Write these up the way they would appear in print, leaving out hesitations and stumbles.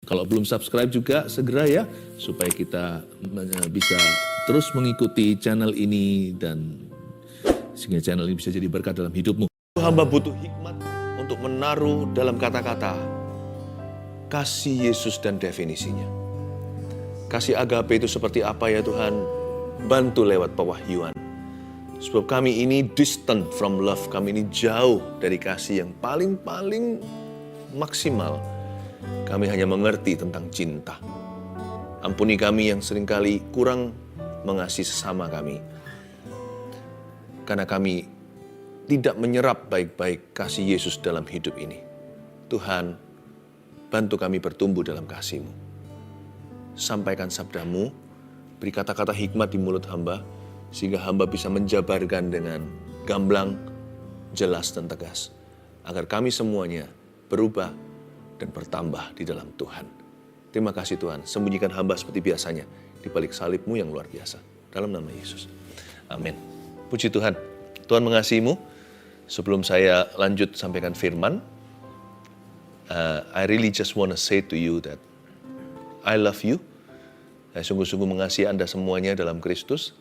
Kalau belum subscribe juga segera ya, supaya kita bisa terus mengikuti channel ini dan sehingga channel ini bisa jadi berkat dalam hidupmu. Hamba butuh hikmat untuk menaruh dalam kata-kata kasih Yesus dan definisinya. Kasih agape itu seperti apa ya Tuhan? Bantu lewat pewahyuan. Sebab kami ini distant from love, kami ini jauh dari kasih yang paling maksimal. Kami hanya mengerti tentang cinta. Ampuni kami yang seringkali kurang mengasihi sesama kami. Karena kami tidak menyerap baik-baik kasih Yesus dalam hidup ini. Tuhan, bantu kami bertumbuh dalam kasih-Mu. Sampaikan sabda-Mu, beri kata-kata hikmat di mulut hamba, sehingga hamba bisa menjabarkan dengan gamblang, jelas dan tegas. Agar kami semuanya berubah dan bertambah di dalam Tuhan. Terima kasih Tuhan, sembunyikan hamba seperti biasanya di balik salib-Mu yang luar biasa. Dalam nama Yesus. Amin. Puji Tuhan. Tuhan mengasihi-Mu. Sebelum saya lanjut sampaikan firman, I really just want to say to you that I love you. Saya sungguh-sungguh mengasihi Anda semuanya dalam Kristus.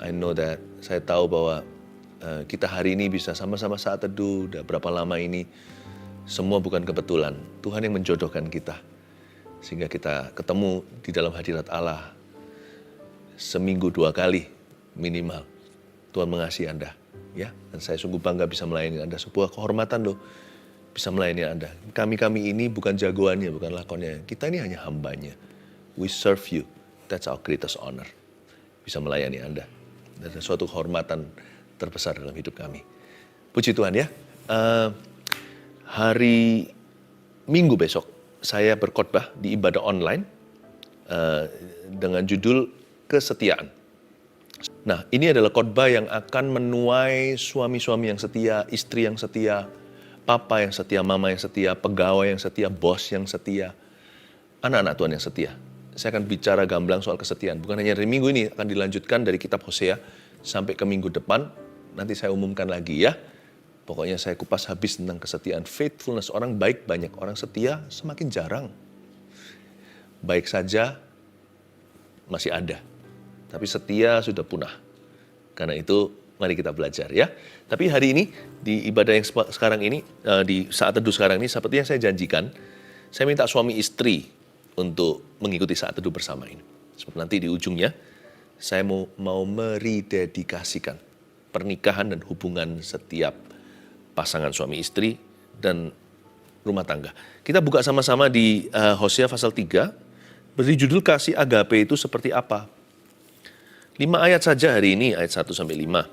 I know that, saya tahu bahwa kita hari ini bisa sama-sama saat teduh, udah berapa lama ini, semua bukan kebetulan. Tuhan yang menjodohkan kita. Sehingga kita ketemu di dalam hadirat Allah seminggu 2 kali minimal. Tuhan mengasihi Anda. Ya, dan saya sungguh bangga bisa melayani Anda. Sebuah kehormatan loh, bisa melayani Anda. Kami ini bukan jagoannya, bukan lakonnya. Kita ini hanya hambanya. We serve you. That's our greatest honor. Bisa melayani Anda. Dan suatu kehormatan terbesar dalam hidup kami. Puji Tuhan ya. Hari Minggu besok saya berkhotbah di ibadah online dengan judul kesetiaan. Nah, ini adalah khotbah yang akan menuai suami-suami yang setia, istri yang setia, papa yang setia, mama yang setia, pegawai yang setia, bos yang setia, anak-anak Tuhan yang setia. Saya akan bicara gamblang soal kesetiaan. Bukan hanya dari minggu ini, akan dilanjutkan dari kitab Hosea sampai ke minggu depan. Nanti saya umumkan lagi ya. Pokoknya saya kupas habis tentang kesetiaan. Faithfulness, orang baik banyak, orang setia semakin jarang. Baik saja masih ada. Tapi setia sudah punah. Karena itu mari kita belajar ya. Tapi hari ini di ibadah yang sekarang ini, di saat teduh sekarang ini, seperti yang saya janjikan, saya minta suami istri untuk mengikuti saat teduh bersama ini. Sebab nanti di ujungnya, saya mau meridedikasikan pernikahan dan hubungan setiap pasangan suami istri dan rumah tangga. Kita buka sama-sama di Hosea pasal 3, beri judul kasih agape itu seperti apa. 5 ayat saja hari ini, ayat 1 sampai 5.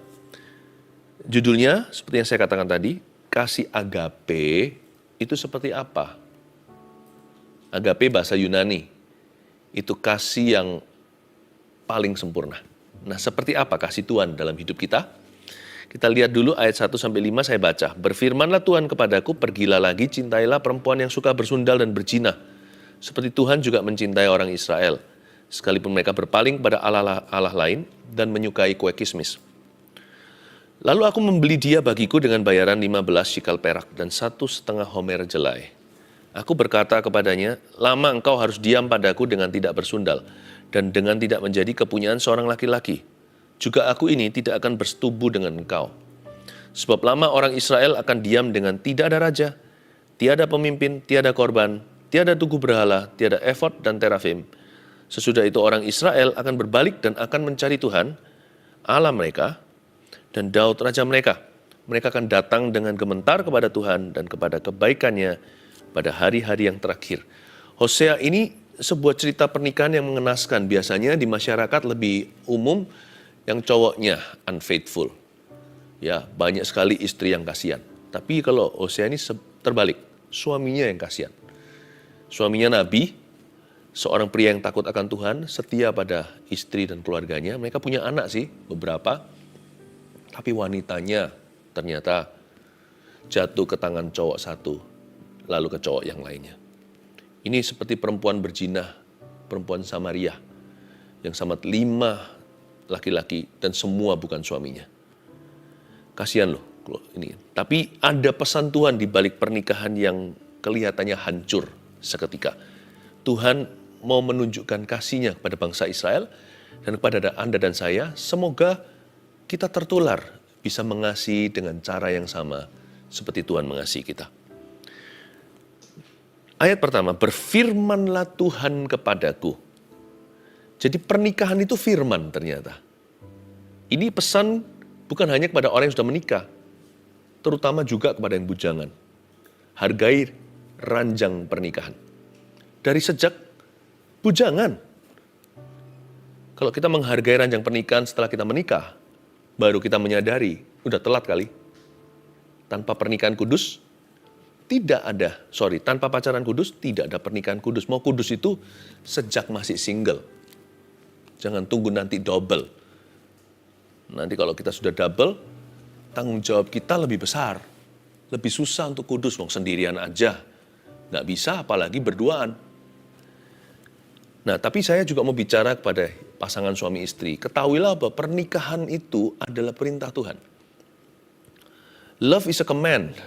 Judulnya, seperti yang saya katakan tadi, kasih agape itu seperti apa? Agape bahasa Yunani, itu kasih yang paling sempurna. Nah, seperti apa kasih Tuhan dalam hidup kita? Kita lihat dulu ayat 1 sampai 5 saya baca. Berfirmanlah Tuhan kepadaku, pergilah lagi, cintailah perempuan yang suka bersundal dan berzina. Seperti Tuhan juga mencintai orang Israel, sekalipun mereka berpaling kepada Allah lain dan menyukai kue kismis. Lalu aku membeli dia bagiku dengan bayaran 15 shikal perak dan 1,5 homer jelai. Aku berkata kepadanya, lama engkau harus diam padaku dengan tidak bersundal dan dengan tidak menjadi kepunyaan seorang laki-laki. Juga aku ini tidak akan bersetubuh dengan engkau. Sebab lama orang Israel akan diam dengan tidak ada raja, tiada pemimpin, tiada korban, tiada tugu berhala, tiada efod dan terafim. Sesudah itu orang Israel akan berbalik dan akan mencari Tuhan, Allah mereka, dan Daud raja mereka. Mereka akan datang dengan gementar kepada Tuhan dan kepada kebaikannya pada hari-hari yang terakhir. Hosea ini sebuah cerita pernikahan yang mengenaskan. Biasanya di masyarakat lebih umum yang cowoknya unfaithful. Ya, banyak sekali istri yang kasihan. Tapi kalau Hosea ini terbalik, suaminya yang kasihan. Suaminya nabi, seorang pria yang takut akan Tuhan, setia pada istri dan keluarganya. Mereka punya anak sih, beberapa. Tapi wanitanya ternyata jatuh ke tangan cowok satu, lalu ke cowok yang lainnya. Ini seperti perempuan berzina, perempuan Samaria, yang sama 5 laki-laki dan semua bukan suaminya. Kasihan loh ini. Tapi ada pesan Tuhan di balik pernikahan yang kelihatannya hancur seketika. Tuhan mau menunjukkan kasih-Nya kepada bangsa Israel dan kepada Anda dan saya. Semoga kita tertular bisa mengasihi dengan cara yang sama seperti Tuhan mengasihi kita. Ayat pertama, berfirmanlah Tuhan kepadaku. Jadi pernikahan itu firman ternyata. Ini pesan bukan hanya kepada orang yang sudah menikah, terutama juga kepada yang bujangan. Hargai ranjang pernikahan. Dari sejak bujangan. Kalau kita menghargai ranjang pernikahan setelah kita menikah, baru kita menyadari, udah telat kali. Tanpa pernikahan kudus, tanpa pacaran kudus, tidak ada pernikahan kudus. Mau kudus itu sejak masih single. Jangan tunggu nanti double. Nanti kalau kita sudah double, tanggung jawab kita lebih besar. Lebih susah untuk kudus, mau sendirian aja. Nggak bisa, apalagi berduaan. Nah, tapi saya juga mau bicara kepada pasangan suami istri. Ketahuilah bahwa pernikahan itu adalah perintah Tuhan. Love is a command.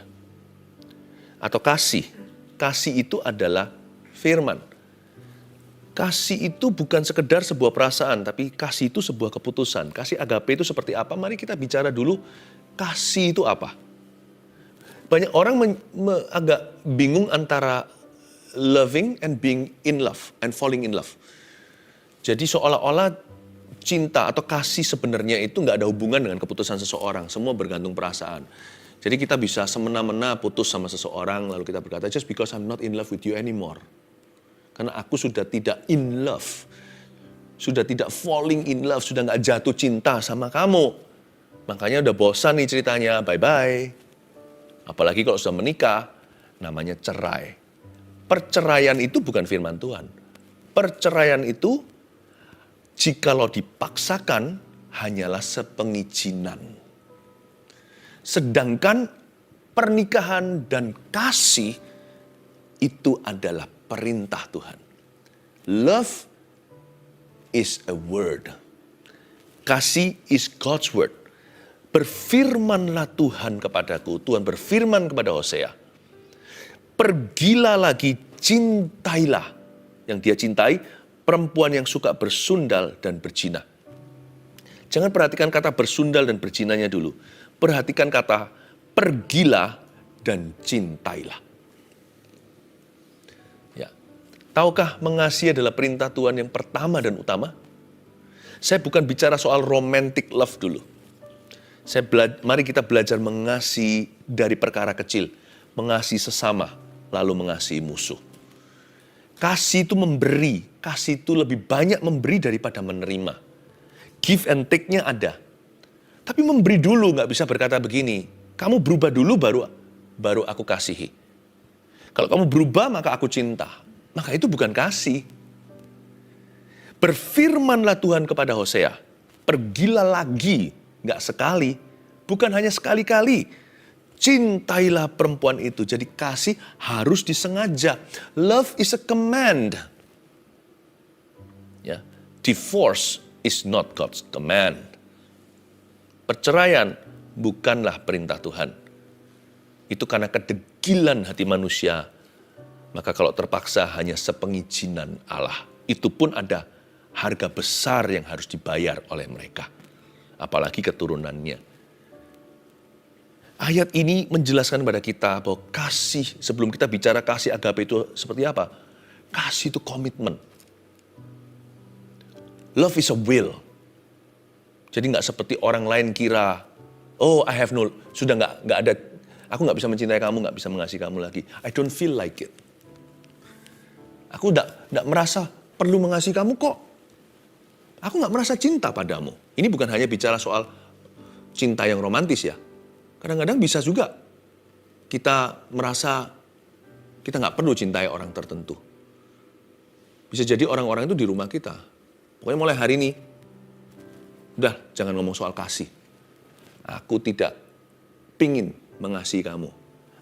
Atau kasih. Kasih itu adalah firman. Kasih itu bukan sekedar sebuah perasaan, tapi kasih itu sebuah keputusan. Kasih agape itu seperti apa? Mari kita bicara dulu, kasih itu apa? Banyak orang agak bingung antara loving and being in love and falling in love. Jadi seolah-olah cinta atau kasih sebenarnya itu nggak ada hubungan dengan keputusan seseorang. Semua bergantung perasaan. Jadi kita bisa semena-mena putus sama seseorang, lalu kita berkata, just because I'm not in love with you anymore. Karena aku sudah tidak in love. Sudah tidak falling in love, sudah nggak jatuh cinta sama kamu. Makanya udah bosan nih ceritanya, bye-bye. Apalagi kalau sudah menikah, namanya cerai. Perceraian itu bukan firman Tuhan. Perceraian itu, jikalau dipaksakan, hanyalah sepengizinan. Sedangkan pernikahan dan kasih itu adalah perintah Tuhan. Love is a word. Kasih is God's word. Berfirmanlah Tuhan kepadaku. Tuhan berfirman kepada Hosea. Pergilah lagi, cintailah. Yang dia cintai, perempuan yang suka bersundal dan berzina. Jangan perhatikan kata bersundal dan berzinanya dulu. Perhatikan kata pergilah dan cintailah. Ya. Tahukah mengasihi adalah perintah Tuhan yang pertama dan utama? Saya bukan bicara soal romantic love dulu. Mari kita belajar mengasihi dari perkara kecil. Mengasihi sesama, lalu mengasihi musuh. Kasih itu memberi. Kasih itu lebih banyak memberi daripada menerima. Give and take-nya ada. Tapi memberi dulu, nggak bisa berkata begini, kamu berubah dulu baru aku kasihi. Kalau kamu berubah maka aku cinta. Maka itu bukan kasih. Berfirmanlah Tuhan kepada Hosea, pergilah lagi, nggak sekali, bukan hanya sekali-kali. Cintailah perempuan itu. Jadi kasih harus disengaja. Love is a command. Ya, divorce is not God's command. Perceraian bukanlah perintah Tuhan. Itu karena kedegilan hati manusia. Maka kalau terpaksa hanya sepengizinan Allah. Itu pun ada harga besar yang harus dibayar oleh mereka. Apalagi keturunannya. Ayat ini menjelaskan kepada kita bahwa kasih, sebelum kita bicara kasih agape itu seperti apa? Kasih itu komitmen. Love is a will. Jadi nggak seperti orang lain kira, oh I have no, sudah nggak ada, aku nggak bisa mencintai kamu, nggak bisa mengasihi kamu lagi. I don't feel like it. Aku nggak merasa perlu mengasihi kamu kok. Aku nggak merasa cinta padamu. Ini bukan hanya bicara soal cinta yang romantis ya. Kadang-kadang bisa juga kita merasa kita nggak perlu cintai orang tertentu. Bisa jadi orang-orang itu di rumah kita. Pokoknya mulai hari ini, udah, jangan ngomong soal kasih. Aku tidak pingin mengasihi kamu.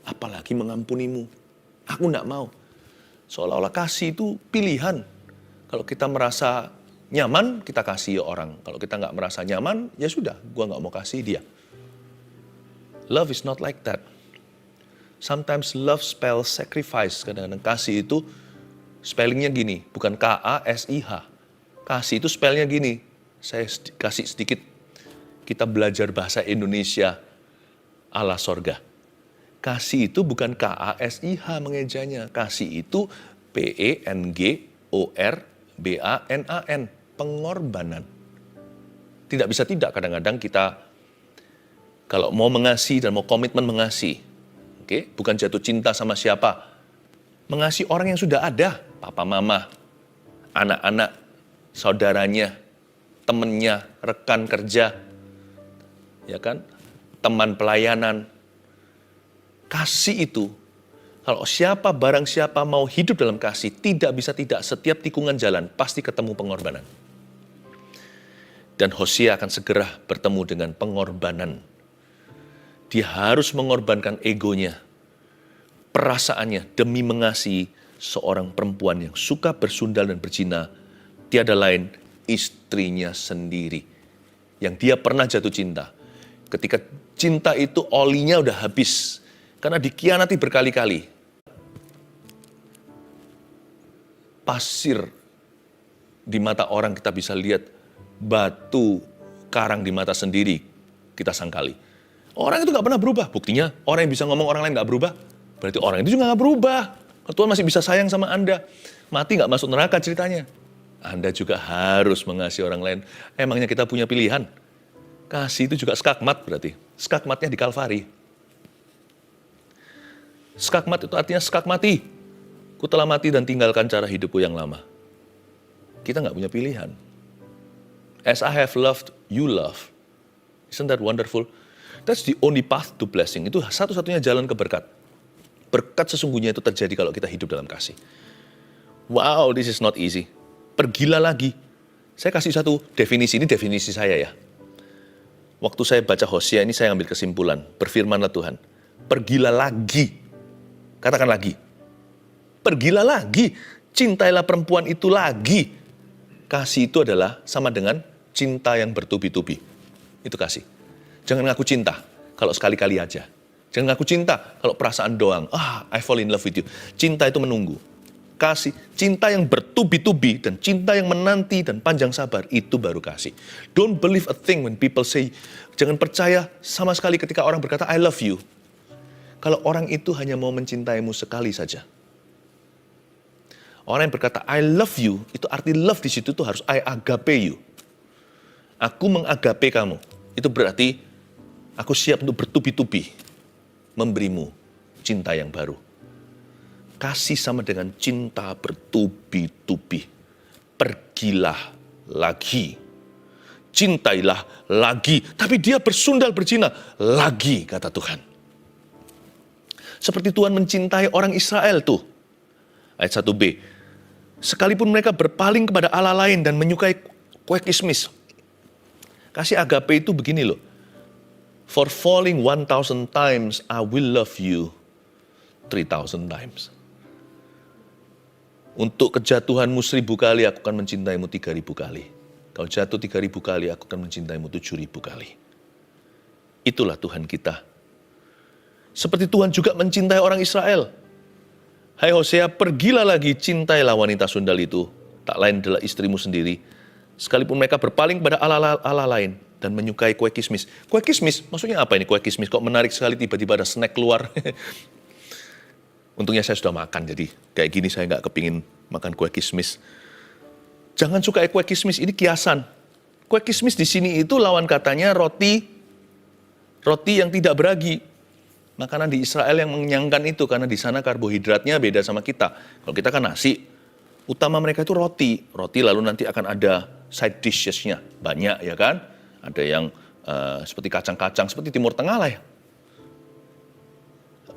Apalagi mengampunimu. Aku enggak mau. Seolah-olah kasih itu pilihan. Kalau kita merasa nyaman, kita kasih orang. Kalau kita enggak merasa nyaman, ya sudah, gua enggak mau kasih dia. Love is not like that. Sometimes love spells sacrifice. Kadang-kadang kasih itu Spellingnya gini, bukan K-A-S-I-H. Kasih itu spellnya gini. Saya kasih sedikit, kita belajar bahasa Indonesia ala sorga. Kasih itu bukan K-A-S-I-H mengejanya. Kasih itu P-E-N-G-O-R-B-A-N-A-N. Pengorbanan. Tidak bisa tidak, kadang-kadang kita kalau mau mengasihi dan mau komitmen mengasihi, bukan jatuh cinta sama siapa, mengasihi orang yang sudah ada, papa mama, anak-anak, saudaranya, temannya, rekan kerja, ya kan, teman pelayanan. Kasih itu, kalau barang siapa mau hidup dalam kasih, tidak bisa tidak, setiap tikungan jalan pasti ketemu pengorbanan. Dan Hosea akan segera bertemu dengan pengorbanan. Dia harus mengorbankan egonya, perasaannya demi mengasihi seorang perempuan yang suka bersundal dan berzina, tiada lain istrinya sendiri. Yang dia pernah jatuh cinta. Ketika cinta itu olinya udah habis, karena dikhianati berkali-kali. Pasir di mata orang kita bisa lihat, batu karang di mata sendiri kita sangkali. Orang itu gak pernah berubah. Buktinya orang yang bisa ngomong orang lain gak berubah, berarti orang itu juga gak berubah. Tuhan masih bisa sayang sama Anda. Mati gak masuk neraka ceritanya. Anda juga harus mengasihi orang lain. Emangnya kita punya pilihan? Kasih itu juga skakmat berarti. Skakmatnya di Kalvari. Skakmat itu artinya skak mati. Ku telah mati dan tinggalkan cara hidupku yang lama. Kita gak punya pilihan. As I have loved, you love. Isn't that wonderful? That's the only path to blessing. Itu satu-satunya jalan ke berkat. Berkat sesungguhnya itu terjadi kalau kita hidup dalam kasih. Wow, this is not easy. Pergilah lagi. Saya kasih satu definisi, ini definisi saya ya. Waktu saya baca Hosea ini saya ambil kesimpulan. Berfirmanlah Tuhan. Pergilah lagi. Katakan lagi. Pergilah lagi. Cintailah perempuan itu lagi. Kasih itu adalah sama dengan cinta yang bertubi-tubi. Itu kasih. Jangan ngaku cinta kalau sekali-kali aja. Jangan ngaku cinta kalau perasaan doang. I fall in love with you. Cinta itu menunggu. Kasih, cinta yang bertubi-tubi dan cinta yang menanti dan panjang sabar, itu baru kasih. Don't believe a thing when people say, jangan percaya sama sekali ketika orang berkata, I love you. Kalau orang itu hanya mau mencintaimu sekali saja. Orang yang berkata, I love you, itu arti love di situ tuh harus I agape you. Aku mengagape kamu. Itu berarti aku siap untuk bertubi-tubi memberimu cinta yang baru. Kasih sama dengan cinta bertubi-tubi. Pergilah lagi. Cintailah lagi. Tapi dia bersundal berzina lagi, kata Tuhan. Seperti Tuhan mencintai orang Israel tuh. Ayat 1b. Sekalipun mereka berpaling kepada Allah lain dan menyukai kue kismis. Kasih agape itu begini loh. For falling 1,000 times, I will love you 3,000 times. Untuk kejatuhanmu 1,000 kali, aku akan mencintaimu 3,000 kali. Kalau jatuh 3,000 kali, aku akan mencintaimu 7,000 kali. Itulah Tuhan kita. Seperti Tuhan juga mencintai orang Israel. Hai Hosea, pergilah lagi, cintailah wanita sundal itu. Tak lain adalah istrimu sendiri. Sekalipun mereka berpaling pada Allah lain dan menyukai kue kismis. Kue kismis, maksudnya apa ini kue kismis? Kok menarik sekali tiba-tiba ada snack keluar. Untungnya saya sudah makan, jadi kayak gini saya nggak kepingin makan kue kismis. Jangan suka kue kismis, ini kiasan. Kue kismis di sini itu lawan katanya roti yang tidak beragi. Makanan di Israel yang mengenyangkan itu, karena di sana karbohidratnya beda sama kita. Kalau kita kan nasi, utama mereka itu roti. Roti lalu nanti akan ada side dishes-nya, banyak ya kan. Ada yang seperti kacang-kacang, seperti Timur Tengah lah ya.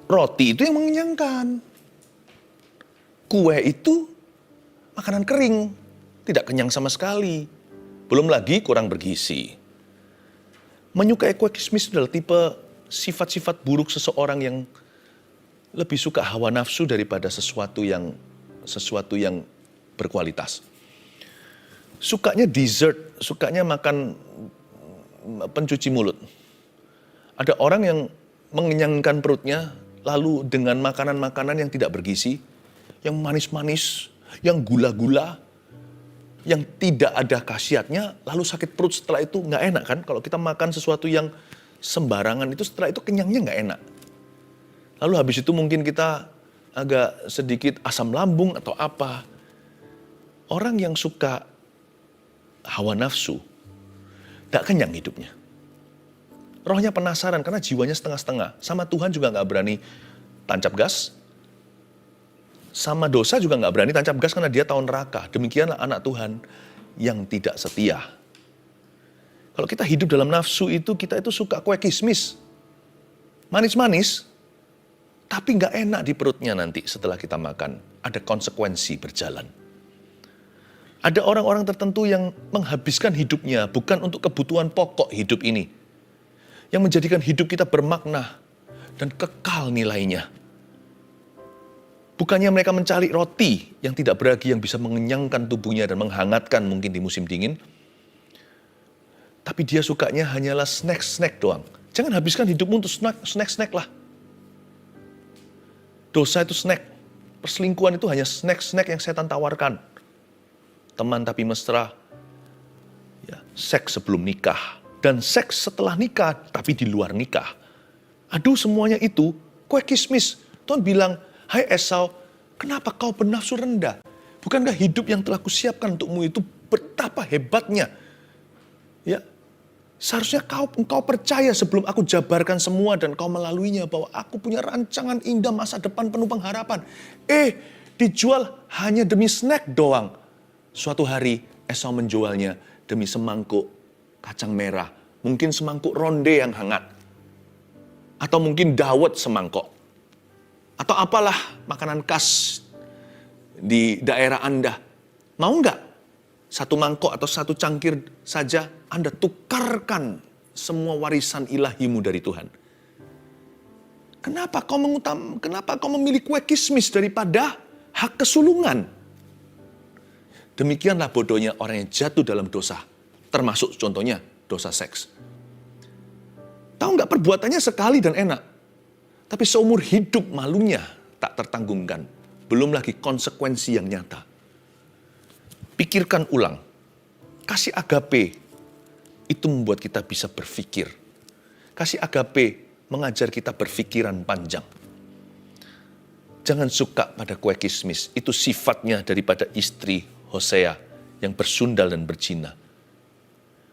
Roti itu yang mengenyangkan. Kue itu makanan kering, tidak kenyang sama sekali. Belum lagi kurang bergizi. Menyukai kue kismis adalah tipe sifat-sifat buruk seseorang yang lebih suka hawa nafsu daripada sesuatu yang berkualitas. Sukanya dessert, sukanya makan pencuci mulut. Ada orang yang mengenyangkan perutnya lalu dengan makanan-makanan yang tidak bergizi, yang manis-manis, yang gula-gula, yang tidak ada khasiatnya, lalu sakit perut setelah itu nggak enak kan? Kalau kita makan sesuatu yang sembarangan itu setelah itu kenyangnya nggak enak. Lalu habis itu mungkin kita agak sedikit asam lambung atau apa. Orang yang suka hawa nafsu, nggak kenyang hidupnya. Rohnya penasaran karena jiwanya setengah-setengah. Sama Tuhan juga nggak berani tancap gas. Sama dosa juga nggak berani tancap gas karena dia tahu neraka. Demikianlah anak Tuhan yang tidak setia. Kalau kita hidup dalam nafsu itu, kita itu suka kue kismis. Manis-manis, tapi nggak enak di perutnya nanti setelah kita makan. Ada konsekuensi berjalan. Ada orang-orang tertentu yang menghabiskan hidupnya bukan untuk kebutuhan pokok hidup ini. Yang menjadikan hidup kita bermakna dan kekal nilainya. Bukannya mereka mencari roti yang tidak beragi yang bisa mengenyangkan tubuhnya dan menghangatkan mungkin di musim dingin. Tapi dia sukanya hanyalah snack-snack doang. Jangan habiskan hidupmu untuk snack-snack lah. Dosa itu snack. Perselingkuhan itu hanya snack-snack yang setan tawarkan. Teman tapi mesra. Ya, seks sebelum nikah. Dan seks setelah nikah, tapi di luar nikah. Aduh, semuanya itu kue kismis. Tuhan bilang, hai Esau, kenapa kau bernafsu rendah? Bukankah hidup yang telah kusiapkan untukmu itu betapa hebatnya? Ya, seharusnya engkau percaya sebelum aku jabarkan semua dan kau melaluinya bahwa aku punya rancangan indah masa depan penuh pengharapan. Dijual hanya demi snack doang. Suatu hari Esau menjualnya demi semangkuk kacang merah, mungkin semangkuk ronde yang hangat, atau mungkin dawet semangkok, atau apalah makanan khas di daerah Anda. Mau nggak? Satu mangkok atau satu cangkir saja Anda tukarkan semua warisan ilahimu dari Tuhan. Kenapa kau memilih kue kismis daripada hak kesulungan? Demikianlah bodohnya orang yang jatuh dalam dosa. Termasuk contohnya dosa seks. Tahu nggak, perbuatannya sekali dan enak. Tapi seumur hidup malunya tak tertanggungkan. Belum lagi konsekuensi yang nyata. Pikirkan ulang. Kasih agape itu membuat kita bisa berpikir. Kasih agape mengajar kita berpikiran panjang. Jangan suka pada kue kismis. Itu sifatnya daripada istri Hosea yang bersundal dan berzina.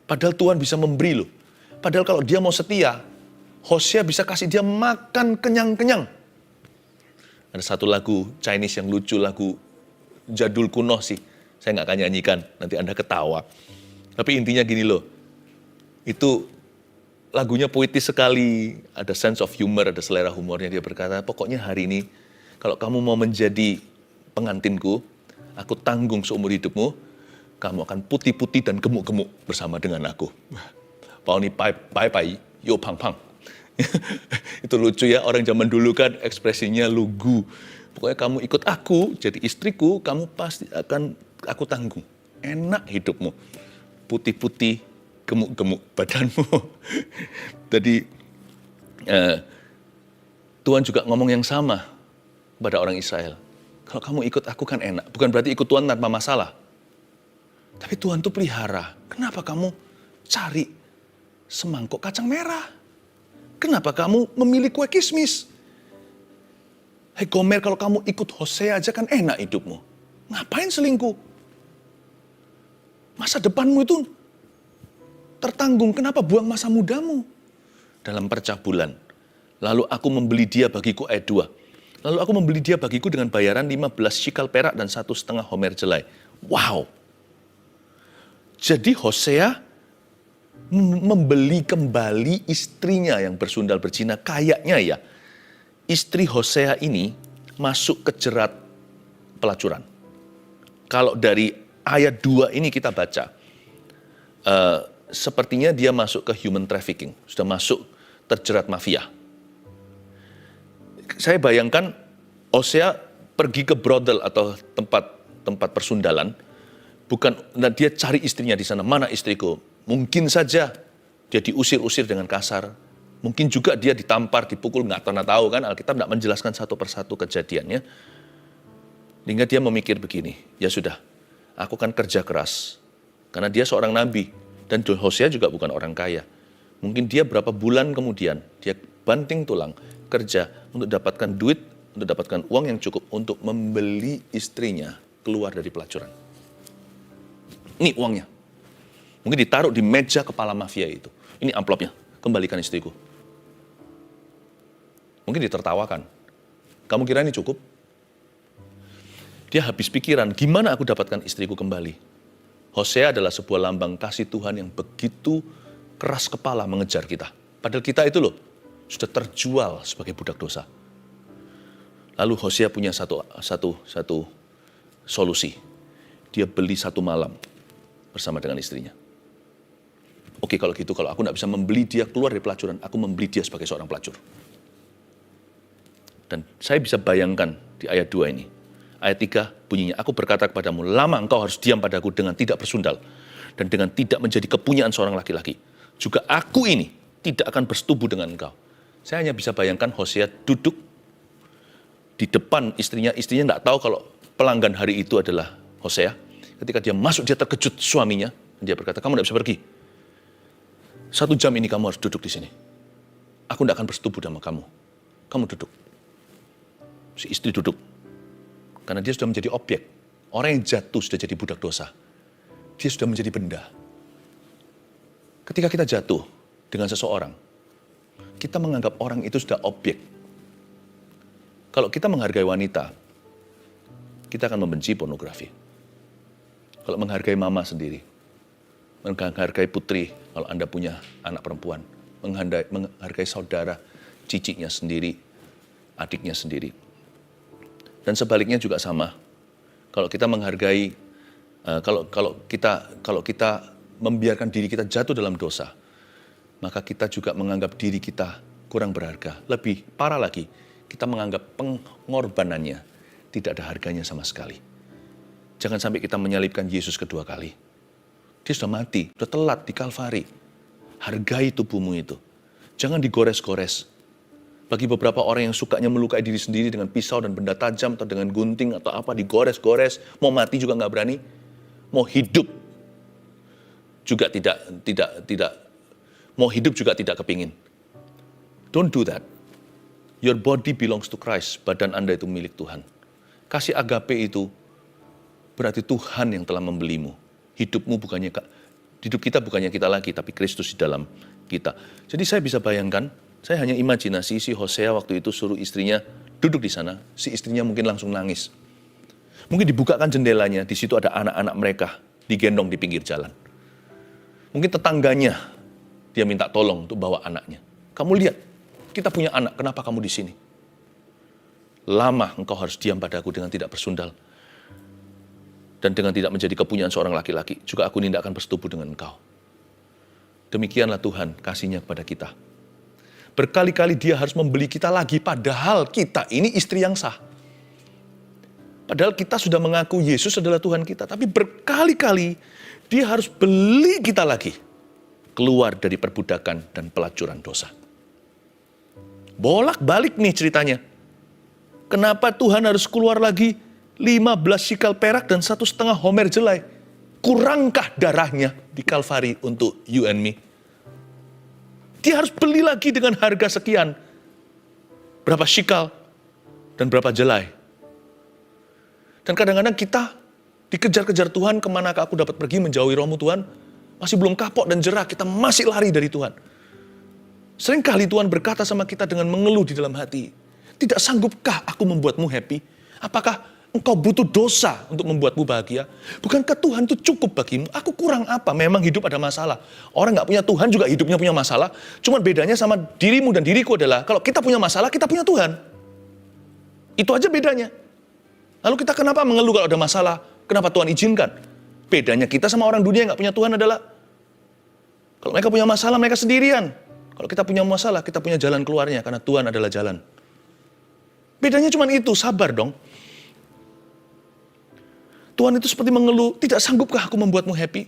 Padahal Tuhan bisa memberi loh. Padahal kalau dia mau setia, Hosea bisa kasih dia makan kenyang-kenyang. Ada satu lagu Chinese yang lucu, lagu jadul kuno sih. Saya nggak akan nyanyikan, nanti Anda ketawa. Tapi intinya gini loh, itu lagunya puitis sekali. Ada sense of humor, ada selera humornya. Dia berkata, pokoknya hari ini, kalau kamu mau menjadi pengantinku, aku tanggung seumur hidupmu, kamu akan putih-putih dan gemuk-gemuk bersama dengan aku. Pau ni pai, yo pang-pang. Itu lucu ya, orang zaman dulu kan ekspresinya lugu. Pokoknya kamu ikut aku, jadi istriku, kamu pasti akan aku tanggung. Enak hidupmu. Putih-putih, gemuk-gemuk badanmu. Jadi Tuhan juga ngomong yang sama pada orang Israel. Kalau kamu ikut aku kan enak. Bukan berarti ikut Tuhan tanpa masalah. Tapi Tuhan tuh pelihara. Kenapa kamu cari semangkuk kacang merah? Kenapa kamu memilih kue kismis? Hei Gomer, kalau kamu ikut Hosea aja kan enak hidupmu. Ngapain selingkuh? Masa depanmu itu tertanggung. Kenapa buang masa mudamu? Dalam percabulan. Lalu aku membeli dia bagiku, ayat 2. Lalu aku membeli dia bagiku dengan bayaran 15 shikal perak dan 1,5 homer jelai. Wow. Jadi Hosea membeli kembali istrinya yang bersundal berzina. Kayaknya ya, istri Hosea ini masuk ke jerat pelacuran. Kalau dari ayat 2 ini kita baca, sepertinya dia masuk ke human trafficking. Sudah masuk terjerat mafia. Saya bayangkan Hosea pergi ke brothel atau tempat persundalan. Dan dia cari istrinya di sana. Mana istriku? Mungkin saja dia diusir-usir dengan kasar. Mungkin juga dia ditampar, dipukul, nggak pernah tahu kan. Alkitab nggak menjelaskan satu persatu kejadiannya. Sehingga dia memikir begini, ya sudah, aku akan kerja keras. Karena dia seorang nabi, dan Hosea juga bukan orang kaya. Mungkin dia berapa bulan kemudian, dia banting tulang, kerja untuk dapatkan duit, untuk dapatkan uang yang cukup untuk membeli istrinya keluar dari pelacuran. Ini uangnya. Mungkin ditaruh di meja kepala mafia itu. Ini amplopnya, kembalikan istriku. Mungkin ditertawakan. Kamu kira ini cukup? Dia habis pikiran, gimana aku dapatkan istriku kembali? Hosea adalah sebuah lambang kasih Tuhan yang begitu keras kepala mengejar kita. Padahal kita itu loh, sudah terjual sebagai budak dosa. Lalu Hosea punya satu solusi. Dia beli 1 malam bersama dengan istrinya. Oke, kalau gitu, kalau aku tidak bisa membeli dia keluar dari pelacuran, aku membeli dia sebagai seorang pelacur. Dan saya bisa bayangkan di ayat 2 ini. Ayat 3 bunyinya, aku berkata kepadamu, lama engkau harus diam padaku dengan tidak bersundal. Dan dengan tidak menjadi kepunyaan seorang laki-laki. Juga aku ini tidak akan bersetubuh dengan engkau. Saya hanya bisa bayangkan Hosea duduk di depan istrinya. Istrinya nggak tahu kalau pelanggan hari itu adalah Hosea. Ketika dia masuk, dia terkejut suaminya. Dia berkata, kamu nggak bisa pergi. 1 jam ini kamu harus duduk di sini. Aku nggak akan bersetubuh sama kamu. Kamu duduk. Si istri duduk. Karena dia sudah menjadi objek. Orang yang jatuh sudah jadi budak dosa. Dia sudah menjadi benda. Ketika kita jatuh dengan seseorang, kita menganggap orang itu sudah objek. Kalau kita menghargai wanita, kita akan membenci pornografi. Kalau menghargai mama sendiri, menghargai putri, kalau Anda punya anak perempuan, menghargai saudara, ciciknya sendiri, adiknya sendiri. Dan sebaliknya juga sama. Kalau kita menghargai, kalau kita membiarkan diri kita jatuh dalam dosa, maka kita juga menganggap diri kita kurang berharga. Lebih parah lagi, kita menganggap pengorbanannya tidak ada harganya sama sekali. Jangan sampai kita menyalibkan Yesus kedua kali. Dia sudah mati, sudah telat di Kalvari. Hargai tubuhmu itu. Jangan digores-gores. Bagi beberapa orang yang sukanya melukai diri sendiri dengan pisau dan benda tajam atau dengan gunting atau apa, digores-gores, mau mati juga nggak berani, mau hidup juga mau hidup juga tidak kepingin. Don't do that. Your body belongs to Christ. Badan Anda itu milik Tuhan. Kasih agape itu berarti Tuhan yang telah membelimu. Hidup kita bukannya kita lagi, tapi Kristus di dalam kita. Jadi saya bisa bayangkan, saya hanya imajinasi si Hosea waktu itu suruh istrinya duduk di sana. Si istrinya mungkin langsung nangis. Mungkin dibukakan jendelanya, di situ ada anak-anak mereka digendong di pinggir jalan. Mungkin tetangganya dia minta tolong untuk bawa anaknya. Kamu lihat, kita punya anak, kenapa kamu di sini? Lama engkau harus diam padaku dengan tidak bersundal. Dan dengan tidak menjadi kepunyaan seorang laki-laki, juga aku tidak akan bersetubuh dengan engkau. Demikianlah Tuhan kasihnya kepada kita. Berkali-kali dia harus membeli kita lagi, padahal kita ini istri yang sah. Padahal kita sudah mengaku Yesus adalah Tuhan kita, tapi berkali-kali dia harus beli kita lagi. Keluar dari perbudakan dan pelacuran dosa. Bolak-balik nih ceritanya. Kenapa Tuhan harus keluar lagi 15 sikal perak dan 1,5 homer jelai? Kurangkah darahnya di Kalvari untuk you and me? Dia harus beli lagi dengan harga sekian. Berapa sikal dan berapa jelai. Dan kadang-kadang kita dikejar-kejar Tuhan, kemanakah aku dapat pergi menjauhi rohmu Tuhan? Masih belum kapok dan jerah, kita masih lari dari Tuhan. Seringkali Tuhan berkata sama kita dengan mengeluh di dalam hati. Tidak sanggupkah aku membuatmu happy? Apakah engkau butuh dosa untuk membuatmu bahagia? Bukankah Tuhan itu cukup bagimu? Aku kurang apa? Memang hidup ada masalah. Orang nggak punya Tuhan juga hidupnya punya masalah. Cuman bedanya sama dirimu dan diriku adalah kalau kita punya masalah, kita punya Tuhan. Itu aja bedanya. Lalu kita kenapa mengeluh kalau ada masalah? Kenapa Tuhan izinkan? Bedanya kita sama orang dunia yang nggak punya Tuhan adalah kalau mereka punya masalah, mereka sendirian. Kalau kita punya masalah, kita punya jalan keluarnya karena Tuhan adalah jalan. Bedanya cuma itu, sabar dong. Tuhan itu seperti mengeluh, tidak sanggupkah aku membuatmu happy?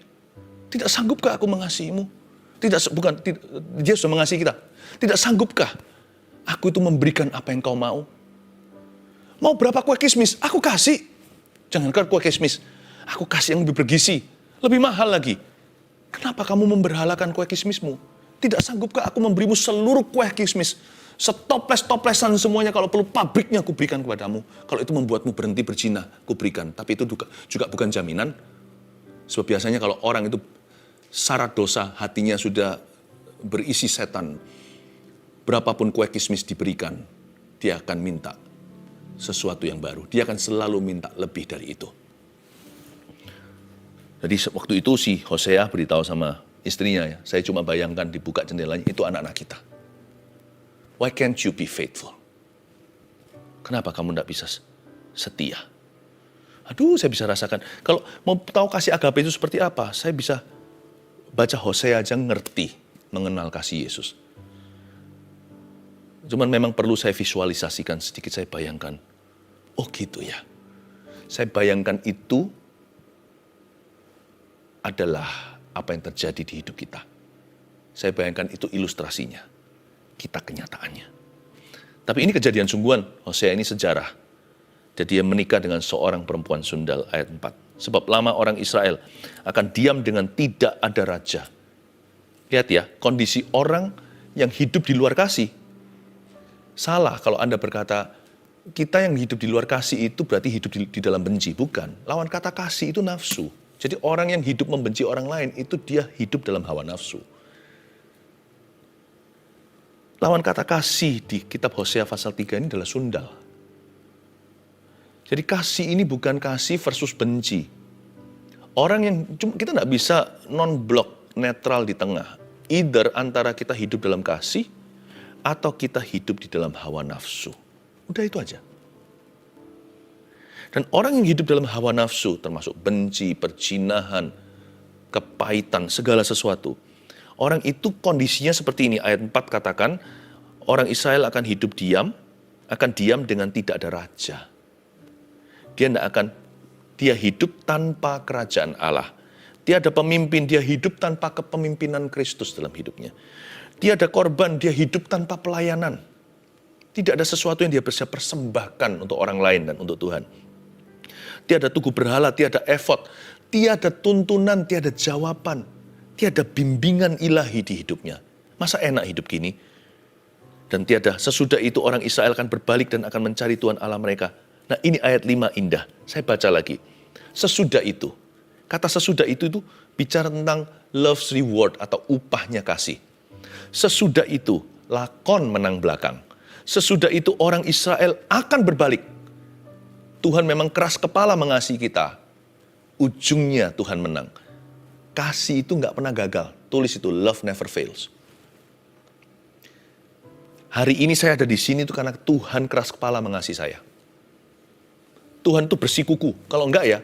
Tidak sanggupkah aku mengasihimu? Dia sudah mengasihi kita. Tidak sanggupkah aku itu memberikan apa yang kau mau? Mau berapa kue kismis? Aku kasih. Jangankan kue kismis, aku kasih yang lebih bergizi, lebih mahal lagi. Kenapa kamu memberhalakan kue kismismu? Tidak sanggupkah aku memberimu seluruh kue kismis? Setoples-toplesan semuanya, kalau perlu pabriknya aku berikan kepadamu. Kalau itu membuatmu berhenti berzina, aku berikan. Tapi itu juga bukan jaminan. Sebab biasanya kalau orang itu syarat dosa, hatinya sudah berisi setan. Berapapun kue kismis diberikan, dia akan minta sesuatu yang baru. Dia akan selalu minta lebih dari itu. Jadi waktu itu si Hosea beritahu sama istrinya, ya, saya cuma bayangkan dibuka jendelanya, itu anak-anak kita. Why can't you be faithful? Kenapa kamu tidak bisa setia? Aduh, saya bisa rasakan. Kalau mau tahu kasih agape itu seperti apa, saya bisa baca Hosea aja ngerti mengenal kasih Yesus. Cuman memang perlu saya visualisasikan sedikit, saya bayangkan. Oh gitu ya. Saya bayangkan itu adalah apa yang terjadi di hidup kita. Saya bayangkan itu ilustrasinya. Kita kenyataannya. Tapi ini kejadian sungguhan. Hosea ini sejarah. Jadi dia menikah dengan seorang perempuan sundal, ayat 4. Sebab lama orang Israel akan diam dengan tidak ada raja. Lihat ya, kondisi orang yang hidup di luar kasih. Salah kalau Anda berkata, kita yang hidup di luar kasih itu berarti hidup di dalam benci. Bukan. Lawan kata kasih itu nafsu. Jadi orang yang hidup membenci orang lain, itu dia hidup dalam hawa nafsu. Lawan kata kasih di kitab Hosea pasal 3 ini adalah sundal. Jadi kasih ini bukan kasih versus benci. Orang yang, kita tidak bisa non-blok, netral di tengah. Either antara kita hidup dalam kasih, atau kita hidup di dalam hawa nafsu. Udah itu aja. Dan orang yang hidup dalam hawa nafsu, termasuk benci, perzinahan, kepahitan, segala sesuatu. Orang itu kondisinya seperti ini. Ayat 4 katakan, orang Israel akan hidup diam, akan diam dengan tidak ada raja. Dia hidup tanpa kerajaan Allah. Tiada pemimpin, dia hidup tanpa kepemimpinan Kristus dalam hidupnya. Tiada korban, dia hidup tanpa pelayanan. Tidak ada sesuatu yang dia bisa persembahkan untuk orang lain dan untuk Tuhan. Tiada tugu berhala, tiada efod, tiada tuntunan, tiada jawaban, tiada bimbingan ilahi di hidupnya. Masa enak hidup gini? Dan tiada, sesudah itu orang Israel akan berbalik dan akan mencari Tuhan Allah mereka. Nah ini ayat 5 indah, saya baca lagi. Sesudah itu, kata sesudah itu bicara tentang love's reward atau upahnya kasih. Sesudah itu, lakon menang belakang. Sesudah itu orang Israel akan berbalik. Tuhan memang keras kepala mengasihi kita. Ujungnya Tuhan menang. Kasih itu nggak pernah gagal. Tulis itu, love never fails. Hari ini saya ada di sini itu karena Tuhan keras kepala mengasihi saya. Tuhan itu bersikuku. Kalau enggak ya,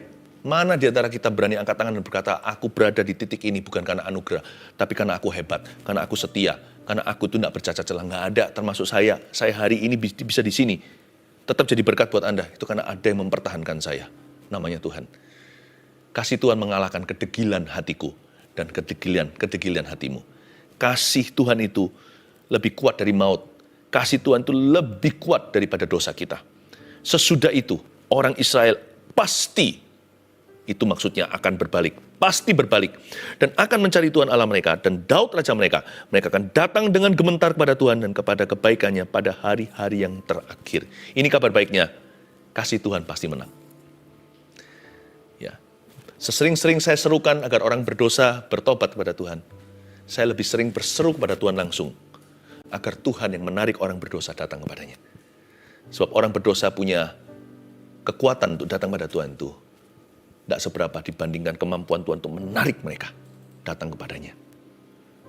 mana di antara kita berani angkat tangan dan berkata, aku berada di titik ini bukan karena anugerah, tapi karena aku hebat, karena aku setia, karena aku tuh nggak bercacat celah. Nggak ada, termasuk saya. Saya hari ini bisa di sini. Tetap jadi berkat buat Anda. Itu karena ada yang mempertahankan saya. Namanya Tuhan. Kasih Tuhan mengalahkan kedegilan hatiku dan kedegilan hatimu. Kasih Tuhan itu lebih kuat dari maut. Kasih Tuhan itu lebih kuat daripada dosa kita. Sesudah itu, orang Israel pasti, itu maksudnya akan berbalik. Pasti berbalik. Dan akan mencari Tuhan Allah mereka. Dan Daud Raja mereka. Mereka akan datang dengan gemetar kepada Tuhan dan kepada kebaikannya pada hari-hari yang terakhir. Ini kabar baiknya. Kasih Tuhan pasti menang. Ya. Sesering-sering saya serukan agar orang berdosa bertobat kepada Tuhan. Saya lebih sering berseru kepada Tuhan langsung. Agar Tuhan yang menarik orang berdosa datang kepadanya. Sebab orang berdosa punya kekuatan untuk datang pada Tuhan itu tidak seberapa dibandingkan kemampuan Tuhan untuk menarik mereka datang kepadanya.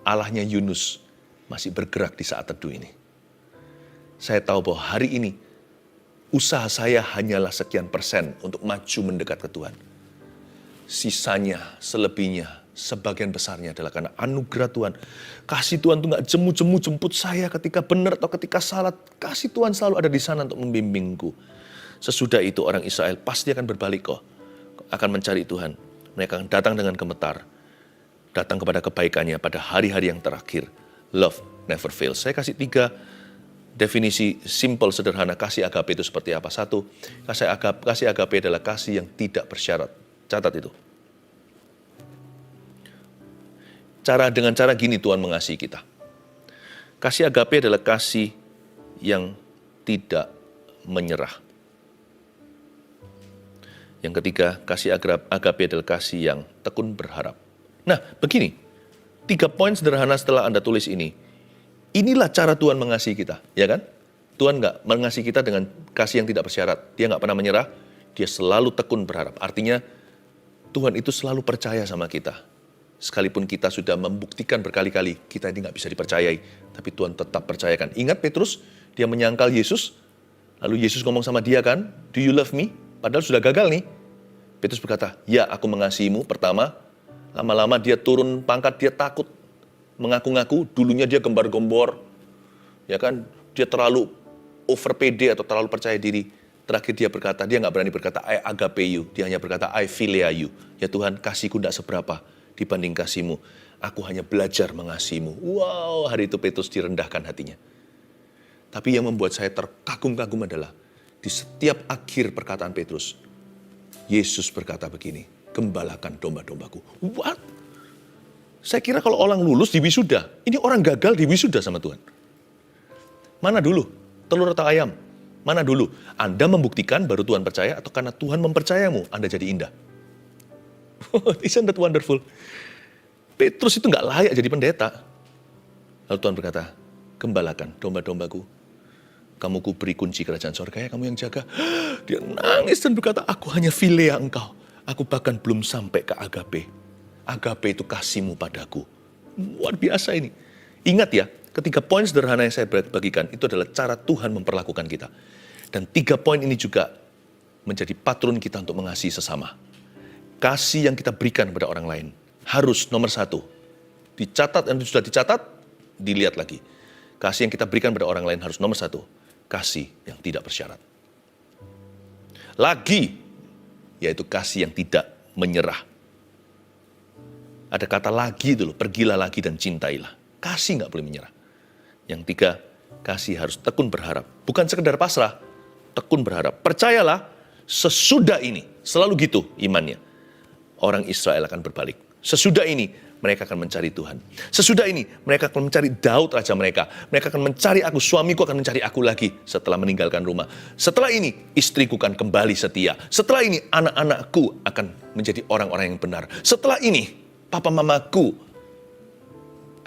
Allahnya Yunus masih bergerak di saat teduh ini. Saya tahu bahwa hari ini usaha saya hanyalah sekian persen untuk maju mendekat ke Tuhan. Sisanya, selebihnya, sebagian besarnya adalah karena anugerah Tuhan. Kasih Tuhan itu gak jemu-jemu jemput saya ketika benar atau ketika salah. Kasih Tuhan selalu ada di sana untuk membimbingku. Sesudah itu orang Israel pasti akan berbalik kok. Akan mencari Tuhan. Mereka akan datang dengan gemetar. Datang kepada kebaikannya pada hari-hari yang terakhir. Love never fails. Saya kasih 3 Definisi simple sederhana kasih agape itu seperti apa? Satu, kasih agape adalah kasih yang tidak bersyarat. Catat itu. Dengan cara gini Tuhan mengasihi kita. Kasih agape adalah kasih yang tidak menyerah. Yang ketiga, kasih agape adalah kasih yang tekun berharap. Nah, begini, 3 poin sederhana setelah Anda tulis ini. Inilah cara Tuhan mengasihi kita, ya kan? Tuhan nggak mengasihi kita dengan kasih yang tidak bersyarat. Dia nggak pernah menyerah, dia selalu tekun berharap. Artinya, Tuhan itu selalu percaya sama kita. Sekalipun kita sudah membuktikan berkali-kali, kita ini nggak bisa dipercayai, tapi Tuhan tetap percayakan. Ingat Petrus, dia menyangkal Yesus, lalu Yesus ngomong sama dia kan, "Do you love me?" Padahal sudah gagal nih. Petrus berkata, "Ya, aku mengasihimu." Pertama, lama-lama dia turun pangkat, dia takut. Mengaku-ngaku, dulunya dia gembar-gembor, ya kan, dia terlalu over pede atau terlalu percaya diri. Terakhir dia berkata, dia nggak berani berkata, "I agape you." Dia hanya berkata, "I philia you." Ya Tuhan, kasihku tidak seberapa dibanding kasihmu. Aku hanya belajar mengasihimu. Wow, hari itu Petrus direndahkan hatinya. Tapi yang membuat saya terkagum-kagum adalah, di setiap akhir perkataan Petrus, Yesus berkata begini, "Gembalakan domba-dombaku." What? Saya kira kalau orang lulus di wisuda, ini orang gagal di wisuda sama Tuhan. Mana dulu? Telur atau ayam? Mana dulu? Anda membuktikan baru Tuhan percaya, atau karena Tuhan mempercayamu, Anda jadi indah? Isn't that wonderful? Petrus itu nggak layak jadi pendeta. Lalu Tuhan berkata, "Gembalakan domba-dombaku. Kamu kuberi kunci kerajaan sorga, ya kamu yang jaga." Dia nangis dan berkata, "Aku hanya philia engkau. Aku bahkan belum sampai ke agape. Agape itu kasihmu padaku." Luar biasa ini. Ingat ya, ketiga poin sederhana yang saya bagikan, itu adalah cara Tuhan memperlakukan kita. Dan 3 poin ini juga menjadi patron kita untuk mengasihi sesama. Kasih yang kita berikan kepada orang lain harus nomor 1. Dicatat, dan sudah dicatat, dilihat lagi. Kasih yang kita berikan kepada orang lain harus nomor 1. Kasih yang tidak bersyarat. Lagi, yaitu kasih yang tidak menyerah. Ada kata lagi dulu, pergilah lagi dan cintailah. Kasih nggak boleh menyerah. Yang 3, kasih harus tekun berharap. Bukan sekedar pasrah, tekun berharap. Percayalah, sesudah ini, selalu gitu imannya. Orang Israel akan berbalik. Sesudah ini, mereka akan mencari Tuhan. Sesudah ini, mereka akan mencari Daud raja mereka. Mereka akan mencari aku, suamiku akan mencari aku lagi setelah meninggalkan rumah. Setelah ini, istriku akan kembali setia. Setelah ini, anak-anakku akan menjadi orang-orang yang benar. Setelah ini, papa mamaku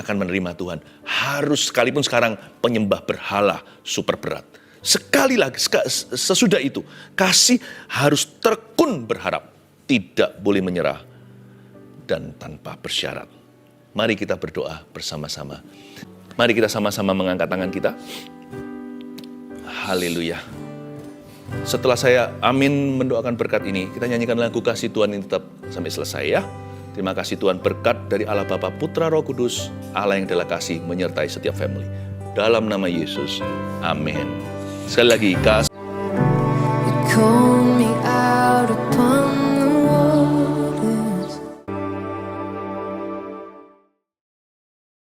akan menerima Tuhan. Harus sekalipun sekarang penyembah berhala super berat. Sekali lagi, sesudah itu, kasih harus tekun berharap. Tidak boleh menyerah dan tanpa bersyarat. Mari kita berdoa bersama-sama. Mari kita sama-sama mengangkat tangan kita. Haleluya. Setelah saya amin mendoakan berkat ini, kita nyanyikan lagu Kasih Tuhan ini tetap sampai selesai ya. Terima kasih Tuhan, berkat dari Allah Bapa, Putra, Roh Kudus, Allah yang adalah kasih menyertai setiap family. Dalam nama Yesus, amin. Sekali lagi, kasih.